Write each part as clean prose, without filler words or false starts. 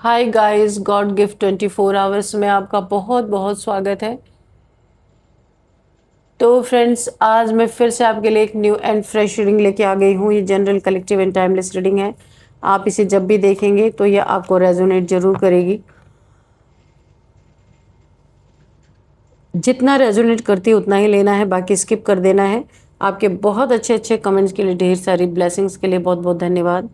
Hi guys, God gift 24 hours में आपका बहुत बहुत स्वागत है। तो फ्रेंड्स, आज मैं फिर से आपके लिए एक न्यू एंड फ्रेश रीडिंग लेके आ गई हूँ। ये general, collective and timeless reading है। आप इसे जब भी देखेंगे तो ये आपको रेजोनेट जरूर करेगी। जितना रेजोनेट करती है उतना ही लेना है, बाकी स्किप कर देना है। आपके बहुत अच्छे अच्छे कमेंट्स के लिए, ढेर सारी ब्लेसिंग्स के लिए बहुत बहुत धन्यवाद।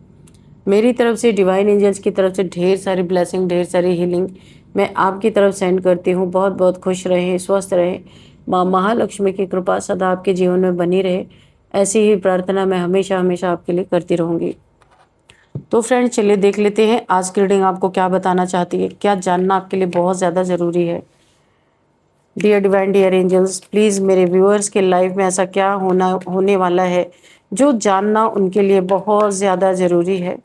मेरी तरफ से, डिवाइन एंजल्स की तरफ से ढेर सारी ब्लेसिंग, ढेर सारी हीलिंग मैं आपकी तरफ सेंड करती हूँ। बहुत बहुत खुश रहें, स्वस्थ रहें। माँ महालक्ष्मी की कृपा सदा आपके जीवन में बनी रहे, ऐसी ही प्रार्थना मैं हमेशा हमेशा आपके लिए करती रहूँगी। तो फ्रेंड्स, चलिए देख लेते हैं आज की रीडिंग आपको क्या बताना चाहती है, क्या जानना आपके लिए बहुत ज़्यादा ज़रूरी है। Dear divine, dear angels, please मेरे व्यूअर्स के लाइफ में ऐसा क्या होने वाला है जो जानना उनके लिए बहुत ज़्यादा ज़रूरी है।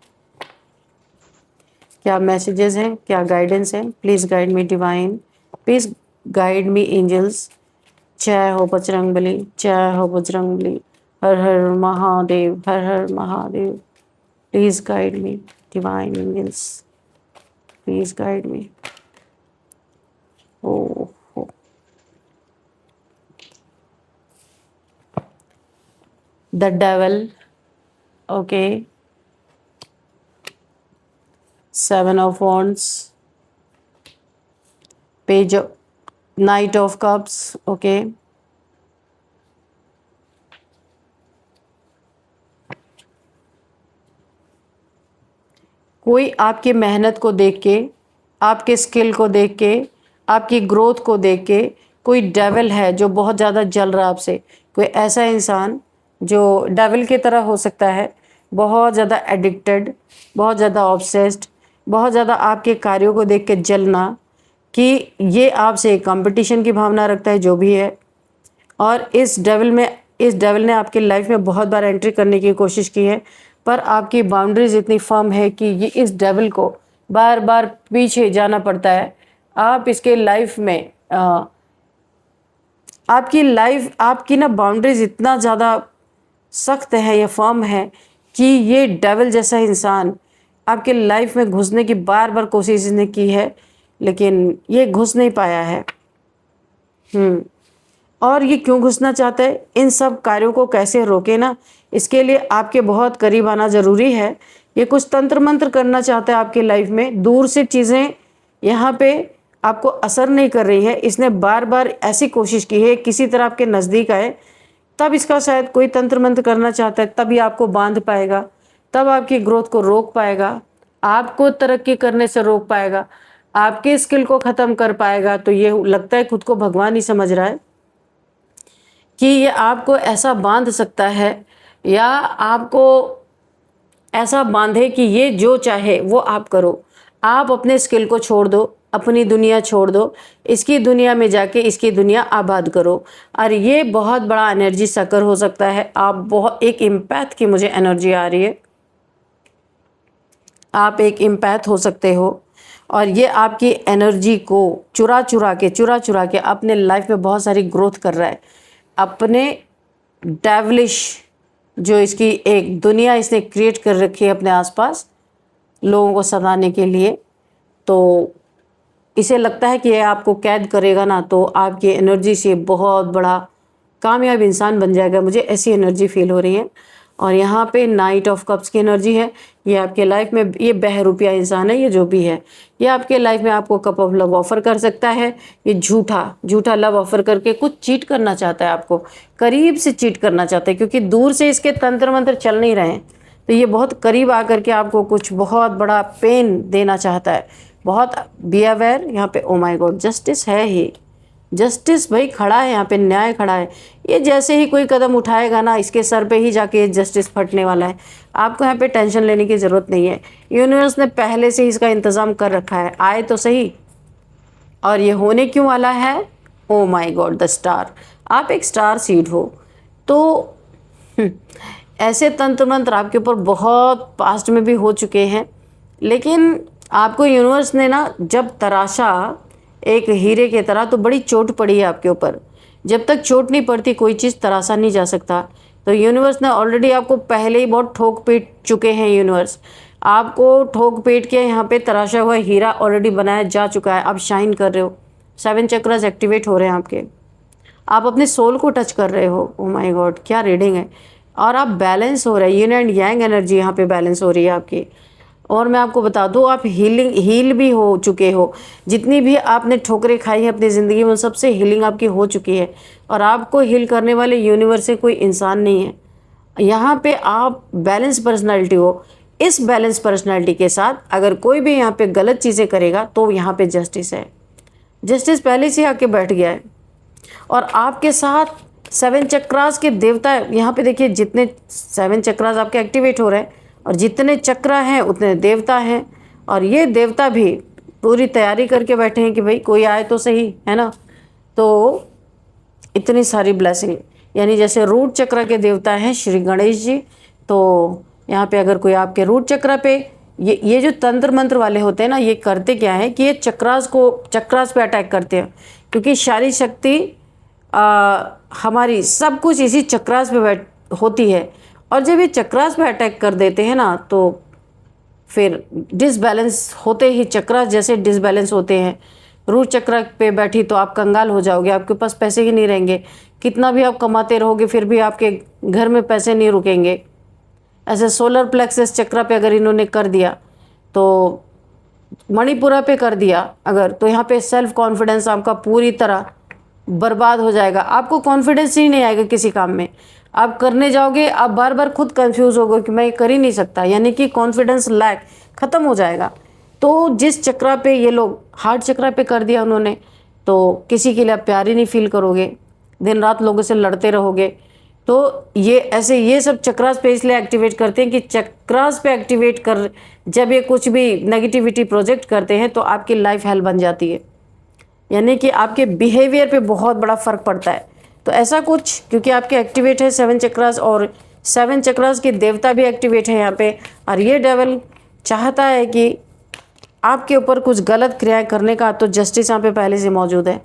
क्या मैसेजेस हैं, क्या गाइडेंस है? Please guide me divine, please guide me angels. जय हो बजरंगबली, जय हो बजरंगबली। हर हर महादेव, हर हर Mahadev. Please guide me divine angels, please guide me. Oh the devil, okay. 7 of Wands, page knight of cups, okay. कोई आपकी मेहनत को देख के, आपके स्किल को देख के, आपकी ग्रोथ को देख के कोई डेविल है जो बहुत ज़्यादा जल रहा है आपसे। कोई ऐसा इंसान जो डेविल की तरह हो सकता है, बहुत ज़्यादा एडिक्टेड, बहुत ज़्यादा ऑब्सेस्ड, बहुत ज़्यादा आपके कार्यों को देख के जलना, कि ये आपसे कंपटीशन की भावना रखता है, जो भी है। और इस डेविल ने आपकी लाइफ में बहुत बार एंट्री करने की कोशिश की है, पर आपकी बाउंड्रीज इतनी फर्म है कि ये इस डेविल को बार बार पीछे जाना पड़ता है। आप इसके लाइफ में आपकी ना बाउंड्रीज इतना ज़्यादा सख्त है या फर्म है कि ये डेविल जैसा इंसान आपके लाइफ में घुसने की बार बार कोशिश इसने की है, लेकिन ये घुस नहीं पाया है। और ये क्यों घुसना चाहता है, इन सब कार्यों को कैसे रोके ना, इसके लिए आपके बहुत करीब आना ज़रूरी है। ये कुछ तंत्र मंत्र करना चाहता है आपके लाइफ में। दूर से चीज़ें यहाँ पे आपको असर नहीं कर रही है, इसने बार बार ऐसी कोशिश की है किसी तरह आपके नज़दीक आए, तब इसका शायद कोई तंत्र मंत्र करना चाहता है, तभी आपको बांध पाएगा, तब आपकी ग्रोथ को रोक पाएगा, आपको तरक्की करने से रोक पाएगा, आपके स्किल को ख़त्म कर पाएगा। तो ये लगता है खुद को भगवान ही समझ रहा है कि ये आपको ऐसा बांध सकता है, या आपको ऐसा बांधे कि ये जो चाहे वो आप करो। आप अपने स्किल को छोड़ दो, अपनी दुनिया छोड़ दो, इसकी दुनिया में जाके इसकी दुनिया आबाद करो। और ये बहुत बड़ा एनर्जी सकर हो सकता है। आप बहुत एक इम्पैथ की मुझे एनर्जी आ रही है, आप एक इम्पैथ हो सकते हो, और ये आपकी एनर्जी को चुरा चुरा के अपने लाइफ में बहुत सारी ग्रोथ कर रहा है। अपने डेविलिश जो इसकी एक दुनिया इसने क्रिएट कर रखी है अपने आसपास लोगों को सताने के लिए, तो इसे लगता है कि ये आपको कैद करेगा ना, तो आपकी एनर्जी से बहुत बड़ा कामयाब इंसान बन जाएगा। मुझे ऐसी एनर्जी फील हो रही है। और यहाँ पे नाइट ऑफ कप्स की एनर्जी है। ये आपके लाइफ में, ये बहरूपिया इंसान है, ये जो भी है, ये आपके लाइफ में आपको कप ऑफ लव ऑफर कर सकता है। ये झूठा लव ऑफर करके कुछ चीट करना चाहता है, आपको करीब से चीट करना चाहता है, क्योंकि दूर से इसके तंत्र मंत्र चल नहीं रहे हैं, तो ये बहुत करीब आकर के आपको कुछ बहुत बड़ा पेन देना चाहता है। बहुत बी अवेयर। यहाँ पे ओ माय गॉड, जस्टिस है ही, जस्टिस भाई खड़ा है यहाँ पे, न्याय खड़ा है। ये जैसे ही कोई कदम उठाएगा ना, इसके सर पे ही जाके जस्टिस फटने वाला है। आपको यहाँ पे टेंशन लेने की ज़रूरत नहीं है। यूनिवर्स ने पहले से ही इसका इंतज़ाम कर रखा है, आए तो सही। और ये होने क्यों वाला है? Oh my God, the star. आप एक स्टार सीड हो। तो ऐसे तंत्र मंत्र आपके ऊपर बहुत पास्ट में भी हो चुके हैं, लेकिन आपको यूनिवर्स ने ना जब तराशा एक हीरे की तरह, तो बड़ी चोट पड़ी है आपके ऊपर। जब तक चोट नहीं पड़ती कोई चीज़ तराशा नहीं जा सकता। तो यूनिवर्स ने ऑलरेडी आपको पहले ही बहुत ठोक पीट चुके हैं। यूनिवर्स आपको ठोक पीट के यहाँ पे तराशा हुआ हीरा ऑलरेडी बनाया जा चुका है। आप शाइन कर रहे हो, 7 चक्रास एक्टिवेट हो रहे हैं आपके, आप अपने सोल को टच कर रहे हो। ओ माय गॉड, क्या रीडिंग है। और आप बैलेंस हो रहे हैं, यिन एंड यांग एनर्जी यहाँ पे बैलेंस हो रही है आपकी। और मैं आपको बता दूँ, आप हील भी हो चुके हो। जितनी भी आपने ठोकरें खाई हैं अपनी ज़िंदगी में, सबसे हीलिंग आपकी हो चुकी है। और आपको हील करने वाले यूनिवर्स से कोई इंसान नहीं है। यहाँ पे आप बैलेंस पर्सनालिटी हो। इस बैलेंस पर्सनालिटी के साथ अगर कोई भी यहाँ पे गलत चीज़ें करेगा तो यहाँ पे जस्टिस है। जस्टिस पहले से आके बैठ गया है। और आपके साथ 7 चक्रास के देवता यहाँ पे देखिए, जितने 7 चक्रास आपके एक्टिवेट हो रहे हैं और जितने चक्र हैं उतने देवता हैं। और ये देवता भी पूरी तैयारी करके बैठे हैं कि भाई कोई आए तो सही, है ना। तो इतनी सारी ब्लेसिंग, यानी जैसे रूट चक्र के देवता हैं श्री गणेश जी, तो यहाँ पे अगर कोई आपके रूट चक्र पे ये जो तंत्र मंत्र वाले होते हैं ना, ये करते क्या है कि ये चक्रास पे अटैक करते हैं। क्योंकि सारी शक्ति हमारी सब कुछ इसी चक्रास पे होती है। और जब ये चक्रास पे अटैक कर देते हैं ना, तो फिर डिसबैलेंस होते ही चक्रास जैसे डिसबैलेंस होते हैं। रूट चक्र पे बैठी तो आप कंगाल हो जाओगे, आपके पास पैसे ही नहीं रहेंगे। कितना भी आप कमाते रहोगे फिर भी आपके घर में पैसे नहीं रुकेंगे। ऐसे सोलर प्लेक्सस चक्र पे अगर इन्होंने कर दिया, तो मणिपुरा पे कर दिया अगर, तो यहाँ पे सेल्फ कॉन्फिडेंस आपका पूरी तरह बर्बाद हो जाएगा। आपको कॉन्फिडेंस ही नहीं आएगा किसी काम में। आप करने जाओगे, आप बार बार खुद कंफ्यूज होगे कि मैं ये कर ही नहीं सकता, यानी कि कॉन्फिडेंस लैक ख़त्म हो जाएगा। तो जिस चक्र पे ये लोग हार्ट चक्र पे कर दिया उन्होंने, तो किसी के लिए आप प्यार ही नहीं फील करोगे, दिन रात लोगों से लड़ते रहोगे। तो ये ऐसे ये सब चक्रास पे इसलिए एक्टिवेट करते हैं कि चक्रास पे एक्टिवेट कर जब ये कुछ भी नेगेटिविटी प्रोजेक्ट करते हैं तो आपकी लाइफ हेल बन जाती है, यानी कि आपके बिहेवियर पे बहुत बड़ा फ़र्क पड़ता है। तो ऐसा कुछ, क्योंकि आपके एक्टिवेट है 7 चक्रास और 7 चक्रास के देवता भी एक्टिवेट है यहाँ पे। और ये डेवल चाहता है कि आपके ऊपर कुछ गलत क्रियाएं करने का, तो जस्टिस यहाँ पे पहले से मौजूद है।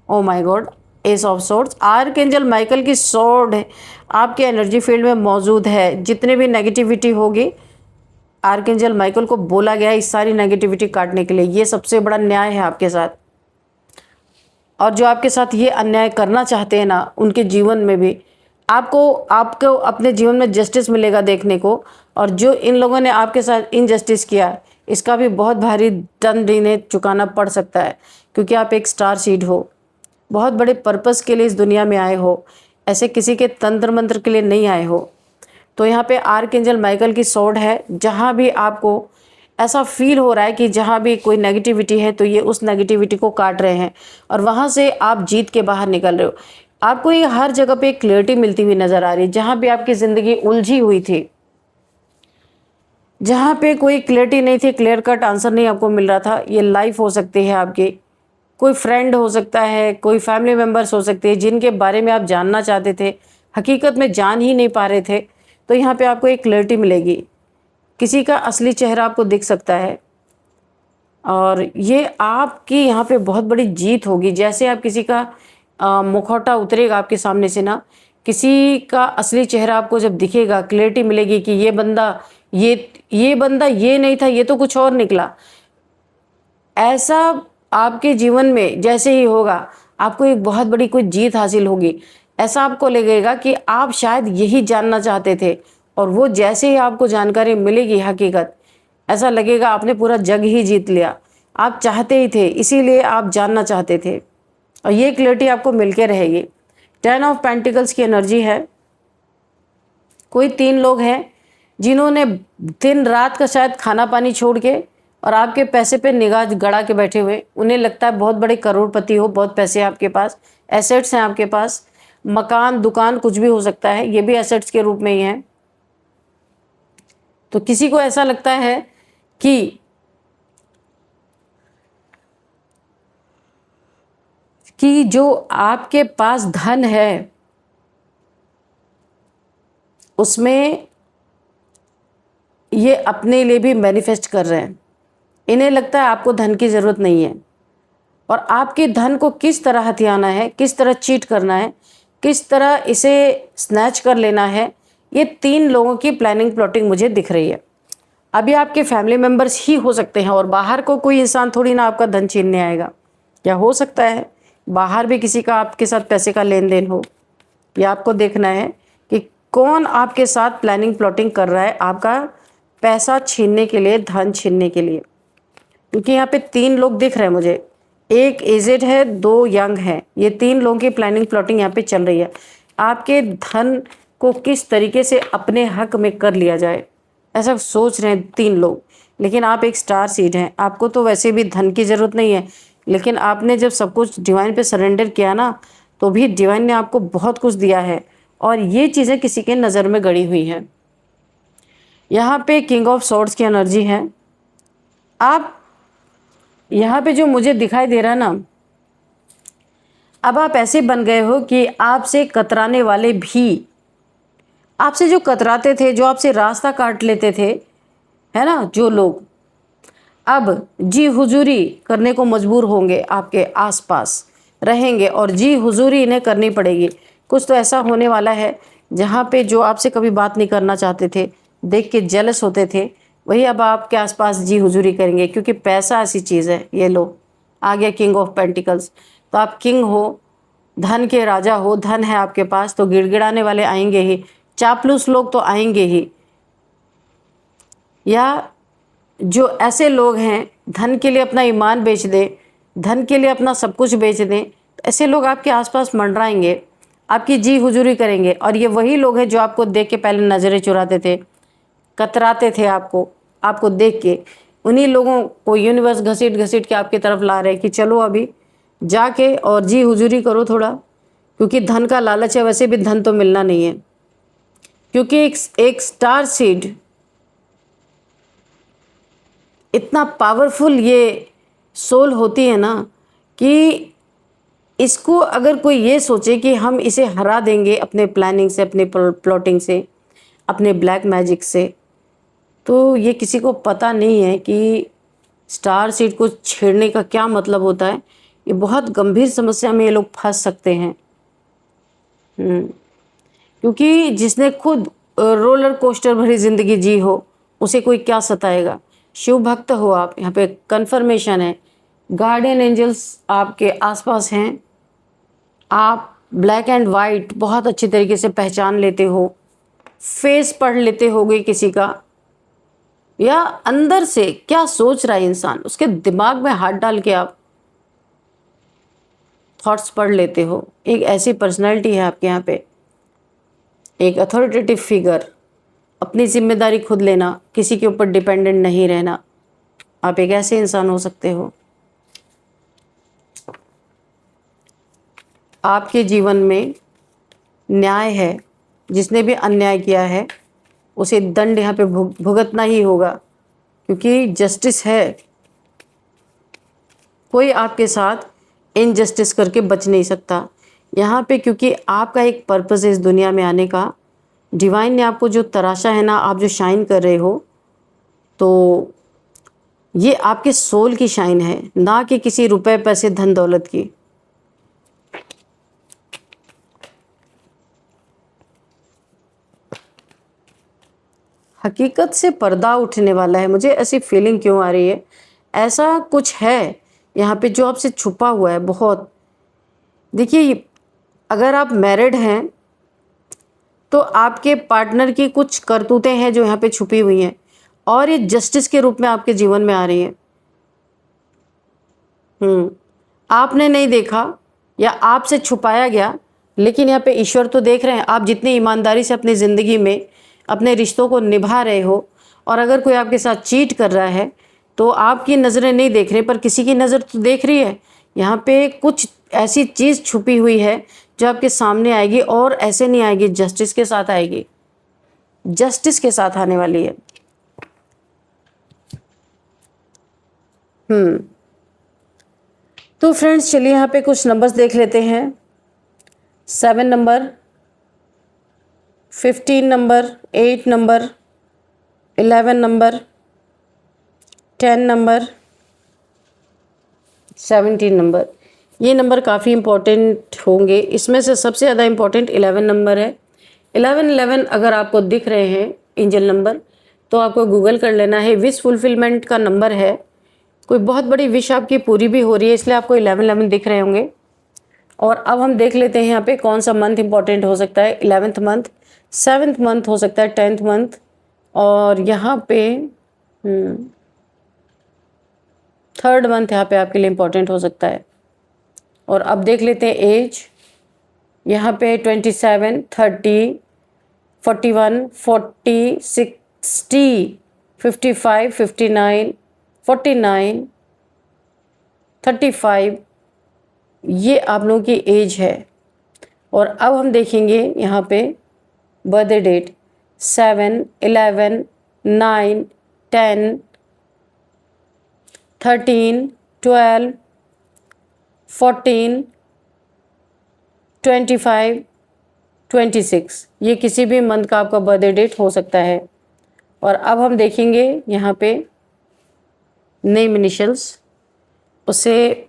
Oh my God, S of swords, archangel Michael की स्वॉर्ड है आपके एनर्जी फील्ड में मौजूद है। जितने भी नेगेटिविटी होगी, आर्कएंजल माइकल को बोला गया है इस सारी नेगेटिविटी काटने के लिए। ये सबसे बड़ा न्याय है आपके साथ। और जो आपके साथ ये अन्याय करना चाहते हैं ना, उनके जीवन में भी आपको अपने जीवन में जस्टिस मिलेगा देखने को। और जो इन लोगों ने आपके साथ इनजस्टिस किया, इसका भी बहुत भारी दंड इन्हें चुकाना पड़ सकता है। क्योंकि आप एक स्टार सीड हो, बहुत बड़े पर्पस के लिए इस दुनिया में आए हो, ऐसे किसी के तंत्र मंत्र के लिए नहीं आए हो। तो यहाँ पे आर्कएंजल माइकल की स्वॉर्ड है। जहाँ भी आपको ऐसा फील हो रहा है कि जहाँ भी कोई नेगेटिविटी है, तो ये उस नेगेटिविटी को काट रहे हैं और वहाँ से आप जीत के बाहर निकल रहे हो। आपको ये हर जगह पे क्लियरिटी मिलती हुई नज़र आ रही है। जहाँ भी आपकी ज़िंदगी उलझी हुई थी, जहाँ पे कोई क्लियरिटी नहीं थी, क्लियर कट आंसर नहीं आपको मिल रहा था, ये लाइफ हो सकती है आपकी, कोई फ्रेंड हो सकता है, कोई फैमिली मेम्बर्स हो सकते हैं जिनके बारे में आप जानना चाहते थे, हकीकत में जान ही नहीं पा रहे थे। तो यहाँ पे आपको एक क्लियरिटी मिलेगी, किसी का असली चेहरा आपको दिख सकता है। और ये आपकी यहाँ पे बहुत बड़ी जीत होगी। जैसे आप किसी का मुखौटा उतरेगा आपके सामने से ना, किसी का असली चेहरा आपको जब दिखेगा, क्लियरिटी मिलेगी कि ये बंदा ये नहीं था, ये तो कुछ और निकला। ऐसा आपके जीवन में जैसे ही होगा, आपको एक बहुत बड़ी कोई जीत हासिल होगी। ऐसा आपको लगेगा कि आप शायद यही जानना चाहते थे, और वो जैसे ही आपको जानकारी मिलेगी हकीकत, ऐसा लगेगा आपने पूरा जग ही जीत लिया। आप चाहते ही थे, इसीलिए आप जानना चाहते थे, और ये क्लियरिटी आपको मिलके रहेगी। 10 ऑफ पेंटिकल्स की एनर्जी है। कोई 3 लोग हैं जिन्होंने दिन रात का शायद खाना पानी छोड़ के और आपके पैसे पे निगाह गड़ा के बैठे हुए। उन्हें लगता है बहुत बड़े करोड़पति हो, बहुत पैसे हैं आपके पास, एसेट्स हैं आपके पास, मकान दुकान कुछ भी हो सकता है, ये भी एसेट्स के रूप में ही है। तो किसी को ऐसा लगता है कि जो आपके पास धन है उसमें ये अपने लिए भी मैनिफेस्ट कर रहे हैं। इन्हें लगता है आपको धन की ज़रूरत नहीं है, और आपके धन को किस तरह हथियाना है, किस तरह चीट करना है, किस तरह इसे स्नैच कर लेना है, ये 3 लोगों की प्लानिंग प्लॉटिंग मुझे दिख रही है। अभी आपके फैमिली मेंबर्स ही हो सकते हैं और बाहर को कोई इंसान थोड़ी ना आपका धन छीनने आएगा। क्या हो सकता है बाहर भी किसी का आपके साथ पैसे का लेन देन हो? ये आपको देखना है कि कौन आपके साथ प्लानिंग प्लॉटिंग कर रहा है आपका पैसा छीनने के लिए, धन छीनने के लिए। क्योंकि यहाँ पे 3 लोग दिख रहे हैं मुझे, एक एजेड है, 2 यंग हैं। ये 3 लोगों की प्लानिंग प्लॉटिंग यहाँ पे चल रही है। आपके धन को किस तरीके से अपने हक में कर लिया जाए, ऐसा सोच रहे हैं 3 लोग। लेकिन आप एक स्टार सीड हैं, आपको तो वैसे भी धन की ज़रूरत नहीं है, लेकिन आपने जब सब कुछ डिवाइन पे सरेंडर किया ना, तो भी डिवाइन ने आपको बहुत कुछ दिया है और ये चीज़ें किसी के नज़र में गड़ी हुई हैं। यहाँ पे किंग ऑफ सॉर्ड्स की एनर्जी है। आप यहाँ पे जो मुझे दिखाई दे रहा है ना, अब आप ऐसे बन गए हो कि आपसे कतराने वाले भी, आपसे जो कतराते थे, जो आपसे रास्ता काट लेते थे, है ना, जो लोग अब जी हुजूरी करने को मजबूर होंगे, आपके आसपास रहेंगे और जी हुजूरी इन्हें करनी पड़ेगी। कुछ तो ऐसा होने वाला है जहाँ पे जो आपसे कभी बात नहीं करना चाहते थे, देख के जेलस होते थे, वही अब आपके आसपास जी हुजूरी करेंगे। क्योंकि पैसा ऐसी चीज़ है। ये लो, आ गया किंग ऑफ पेंटिकल्स। तो आप किंग हो, धन के राजा हो, धन है आपके पास, तो गिड़गिड़ाने वाले आएंगे ही, चापलूस लोग तो आएंगे ही, या जो ऐसे लोग हैं धन के लिए अपना ईमान बेच दें, धन के लिए अपना सब कुछ बेच दें, तो ऐसे लोग आपके आसपास मंडराएंगे, आपकी जी हुजूरी करेंगे। और ये वही लोग हैं जो आपको देख के पहले नज़रें चुराते थे, कतराते थे आपको, आपको देख के। उन्हीं लोगों को यूनिवर्स घसीट घसीट के आपकी तरफ ला रहे कि चलो अभी जाके और जी हुजूरी करो थोड़ा, क्योंकि धन का लालच है। वैसे भी धन तो मिलना नहीं है, क्योंकि एक स्टार सीड इतना पावरफुल ये सोल होती है ना, कि इसको अगर कोई ये सोचे कि हम इसे हरा देंगे अपने प्लानिंग से, अपने प्लॉटिंग से, अपने ब्लैक मैजिक से, तो ये किसी को पता नहीं है कि स्टार सीड को छेड़ने का क्या मतलब होता है। ये बहुत गंभीर समस्या में ये लोग फंस सकते हैं। क्योंकि जिसने खुद रोलर कोस्टर भरी जिंदगी जी हो, उसे कोई क्या सताएगा। शिव भक्त हो आप, यहाँ पे कंफर्मेशन है। गार्डियन एंजल्स आपके आसपास हैं। आप ब्लैक एंड वाइट बहुत अच्छी तरीके से पहचान लेते हो, फेस पढ़ लेते होगे किसी का, या अंदर से क्या सोच रहा है इंसान, उसके दिमाग में हाथ डाल के आप थॉट्स पढ़ लेते हो। एक ऐसी पर्सनैलिटी है आपके यहाँ पे, एक अथॉरिटेटिव फिगर, अपनी जिम्मेदारी खुद लेना, किसी के ऊपर डिपेंडेंट नहीं रहना। आप एक ऐसे इंसान हो सकते हो। आपके जीवन में न्याय है, जिसने भी अन्याय किया है उसे दंड यहाँ पे भुगतना ही होगा, क्योंकि जस्टिस है। कोई आपके साथ इनजस्टिस करके बच नहीं सकता यहाँ पे, क्योंकि आपका एक पर्पस है इस दुनिया में आने का। डिवाइन ने आपको जो तराशा है ना, आप जो शाइन कर रहे हो, तो ये आपके सोल की शाइन है, ना कि किसी रुपए पैसे धन दौलत की। हकीकत से पर्दा उठने वाला है। मुझे ऐसी फीलिंग क्यों आ रही है, ऐसा कुछ है यहाँ पे जो आपसे छुपा हुआ है बहुत। देखिए, अगर आप मैरिड हैं तो आपके पार्टनर की कुछ करतूतें हैं जो यहाँ पे छुपी हुई हैं, और ये जस्टिस के रूप में आपके जीवन में आ रही हैं। आपने नहीं देखा या आपसे छुपाया गया, लेकिन यहाँ पे ईश्वर तो देख रहे हैं। आप जितनी ईमानदारी से अपनी ज़िंदगी में अपने रिश्तों को निभा रहे हो, और अगर कोई आपके साथ चीट कर रहा है तो आपकी नज़रें नहीं देख रही, पर किसी की नज़र तो देख रही है। यहाँ पे कुछ ऐसी चीज़ छुपी हुई है जो आपके सामने आएगी, और ऐसे नहीं आएगी, जस्टिस के साथ आएगी, जस्टिस के साथ आने वाली है। तो फ्रेंड्स, चलिए यहाँ पे कुछ नंबर्स देख लेते हैं। 7 number, 15 number, 8 number, 11 number, 10 number, 17 number. ये नंबर काफ़ी इम्पोर्टेंट होंगे। इसमें से सबसे ज़्यादा इम्पोर्टेंट 11 नंबर है। 11 अगर आपको दिख रहे हैं एंजल नंबर, तो आपको गूगल कर लेना है। विश फुलफिलमेंट का नंबर है। कोई बहुत बड़ी विश आपकी पूरी भी हो रही है, इसलिए आपको 11 दिख रहे होंगे। और अब हम देख लेते हैं यहाँ पे कौन सा मंथ इंपॉर्टेंट हो सकता है। 11th मंथ, 7th मंथ हो सकता है, 10th मंथ, और यहाँ पे 3rd मंथ यहाँ पे आपके लिए इम्पोर्टेंट हो सकता है। और अब देख लेते हैं एज। यहाँ पे 27, 30, 41, 40, 60, 55, 59, 49, 35, ये आप लोगों की एज है। और अब हम देखेंगे यहाँ पे बर्थडे डेट 7, 11, 9, 10, 13, 12, 14, 25, 26, ये किसी भी मंथ का आपका बर्थडे डेट हो सकता है। और अब हम देखेंगे यहाँ पे नेम इनिशियल्स। उससे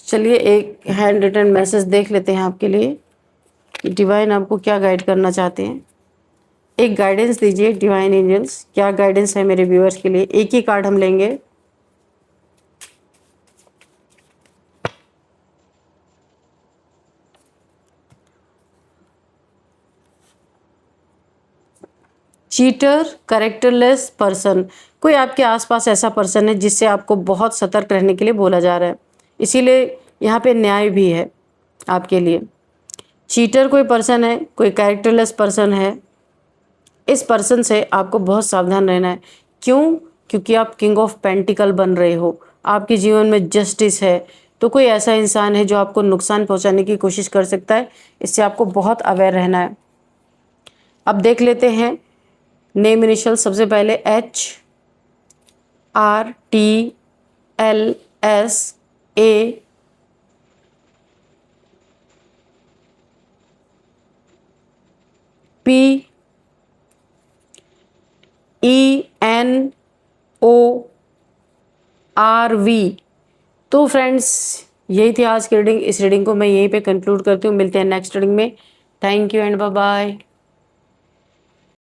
चलिए एक हैंड रिटन मैसेज देख लेते हैं आपके लिए कि डिवाइन आपको क्या गाइड करना चाहते हैं। एक गाइडेंस दीजिए डिवाइन एंजल्स, क्या गाइडेंस है मेरे व्यूअर्स के लिए। एक ही कार्ड हम लेंगे। Cheater, characterless person. कोई आपके आसपास ऐसा पर्सन है जिससे आपको बहुत सतर्क रहने के लिए बोला जा रहा है, इसीलिए यहाँ पे न्याय भी है आपके लिए। चीटर कोई पर्सन है, कोई कैरेक्टरलेस पर्सन है। इस पर्सन से आपको बहुत सावधान रहना है। क्यों? क्योंकि आप किंग ऑफ पेंटिकल बन रहे हो। आपके जीवन में जस्टिस है, तो कोई ऐसा इंसान है जो आपको नुकसान पहुंचाने की कोशिश कर सकता है। इससे आपको बहुत अवेयर रहना है। अब देख लेते हैं नेम इनिशियल। सबसे पहले HRTLSA, PENORV। तो फ्रेंड्स, यही थी आज की रीडिंग। इस रीडिंग को मैं यहीं पे कंक्लूड करती हूँ। मिलते हैं नेक्स्ट रीडिंग में। Thank you and bye bye.